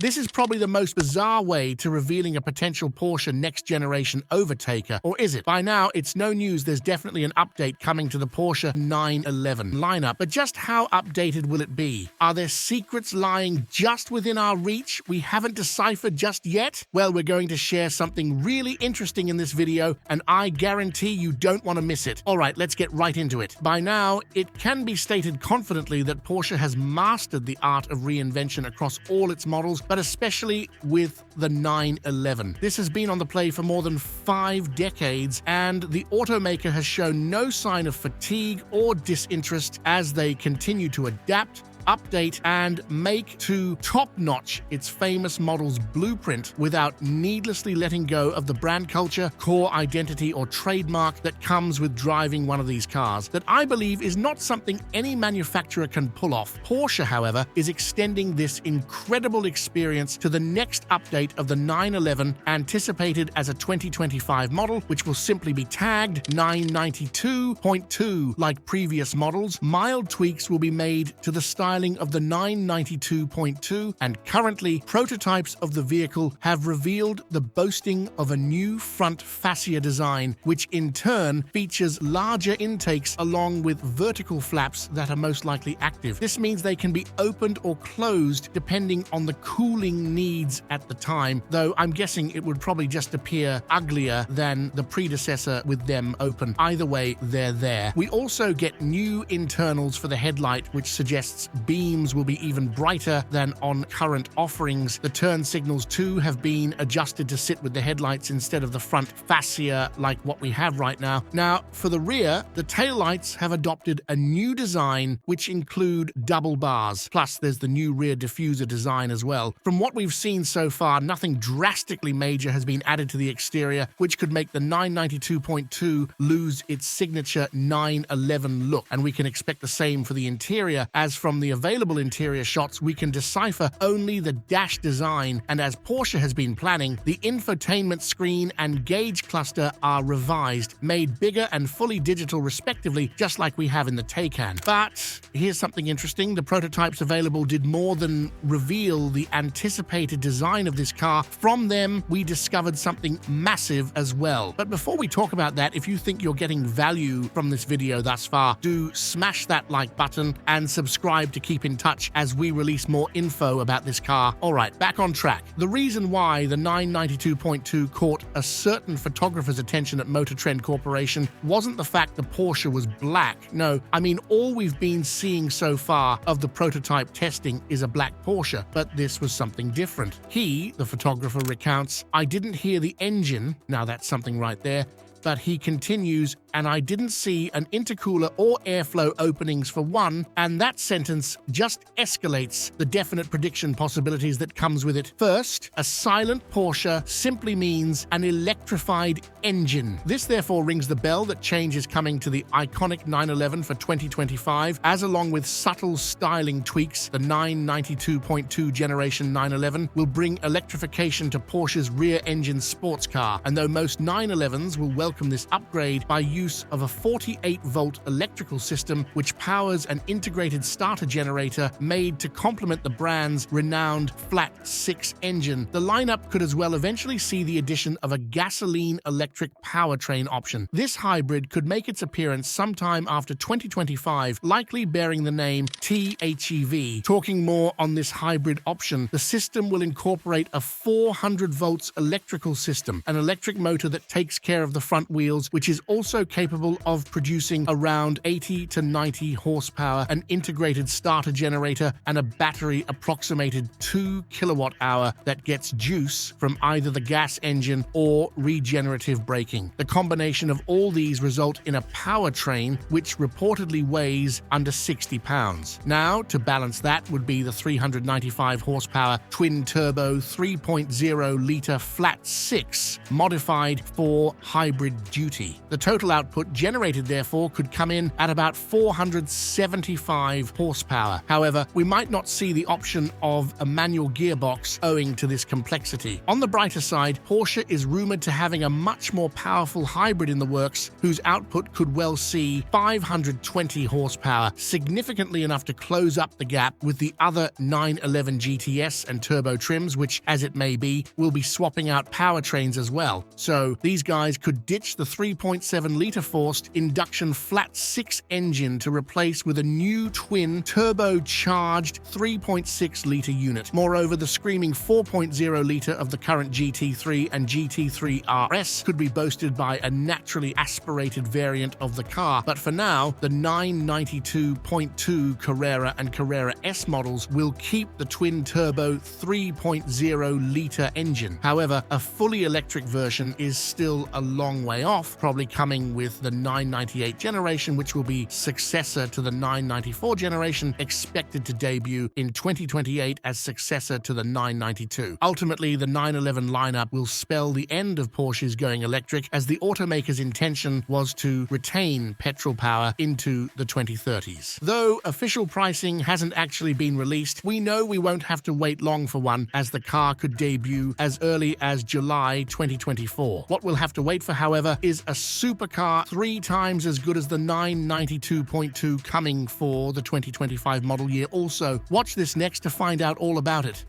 This is probably the most bizarre way to revealing a potential Porsche next-generation overtaker, or is it? By now, it's no news there's definitely an update coming to the Porsche 911 lineup, but just how updated will it be? Are there secrets lying just within our reach we haven't deciphered just yet? Well, we're going to share something really interesting in this video, and I guarantee you don't want to miss it. Alright, let's get right into it. By now, it can be stated confidently that Porsche has mastered the art of reinvention across all its models, but especially with the 911. This has been on the play for more than 5 decades, and the automaker has shown no sign of fatigue or disinterest as they continue to adapt, update, and make to top-notch its famous model's blueprint without needlessly letting go of the brand culture, core identity, or trademark that comes with driving one of these cars that I believe is not something any manufacturer can pull off. Porsche, however, is extending this incredible experience to the next update of the 911, anticipated as a 2025 model, which will simply be tagged 992.2 like previous models. Mild tweaks will be made to the styling of the 992.2, and currently prototypes of the vehicle have revealed the boasting of a new front fascia design, which in turn features larger intakes along with vertical flaps that are most likely active. This means they can be opened or closed depending on the cooling needs at the time, though I'm guessing it would probably just appear uglier than the predecessor with them open. Either way, they're there. We also get new internals for the headlight, which suggests beams will be even brighter than on current offerings. The turn signals too have been adjusted to sit with the headlights instead of the front fascia like what we have right now. Now, for the rear, the taillights have adopted a new design which include double bars. Plus, there's the new rear diffuser design as well. From what we've seen so far, nothing drastically major has been added to the exterior, which could make the 992.2 lose its signature 911 look. And we can expect the same for the interior, as from the available interior shots, we can decipher only the dash design, and as Porsche has been planning, the infotainment screen and gauge cluster are revised, made bigger and fully digital respectively, just like we have in the Taycan. But here's something interesting. The prototypes available did more than reveal the anticipated design of this car. From them, we discovered something massive as well. But before we talk about that, if you think you're getting value from this video thus far, do smash that like button and subscribe to keep in touch as we release more info about this car. Alright, back on track. The reason why the 992.2 caught a certain photographer's attention at MotorTrend Corporation wasn't the fact the Porsche was black. No, I mean all we've been seeing so far of the prototype testing is a black Porsche, but this was something different. He, the photographer, recounts, "I didn't hear the engine," now that's something right there, but he continues, "and I didn't see an intercooler or airflow openings for one," and that sentence just escalates the definite prediction possibilities that comes with it. First, a silent Porsche simply means an electrified engine. This therefore rings the bell that change is coming to the iconic 911 for 2025, as along with subtle styling tweaks, the 992.2 generation 911 will bring electrification to Porsche's rear-engine sports car, and though most 911s will welcome this upgrade by use of a 48-volt electrical system which powers an integrated starter generator made to complement the brand's renowned flat 6 engine, the lineup could as well eventually see the addition of a gasoline-electric powertrain option. This hybrid could make its appearance sometime after 2025, likely bearing the name THEV. Talking more on this hybrid option, the system will incorporate a 400 volts electrical system, an electric motor that takes care of the front wheels, which is also capable of producing around 80 to 90 horsepower, an integrated starter generator, and a battery approximated 2 kilowatt hour that gets juice from either the gas engine or regenerative braking. The combination of all these result in a powertrain which reportedly weighs under 60 pounds. Now, to balance that would be the 395 horsepower twin-turbo 3.0 liter flat 6 modified for hybrid duty. The total output generated, therefore, could come in at about 475 horsepower. However, we might not see the option of a manual gearbox owing to this complexity. On the brighter side, Porsche is rumored to having a much more powerful hybrid in the works, whose output could well see 520 horsepower, significantly enough to close up the gap with the other 911 GTS and turbo trims, which, as it may be, will be swapping out powertrains as well. So these guys could ditch the 3.7-litre forced induction flat 6 engine to replace with a new twin turbocharged 3.6-litre unit. Moreover, the screaming 4.0-litre of the current GT3 and GT3 RS could be boasted by a naturally aspirated variant of the car, but for now, the 992.2 Carrera and Carrera S models will keep the twin-turbo 3.0-litre engine. However, a fully electric version is still a long way off, probably coming with the 998 generation, which will be successor to the 994 generation, expected to debut in 2028 as successor to the 992. Ultimately, the 911 lineup will spell the end of Porsche's going electric, as the automaker's intention was to retain petrol power into the 2030s. Though official pricing hasn't actually been released, we know we won't have to wait long for one, as the car could debut as early as July 2024. What we'll have to wait for, however, is a supercar 3 times as good as the 992.2 coming for the 2025 model year. Also, watch this next to find out all about it.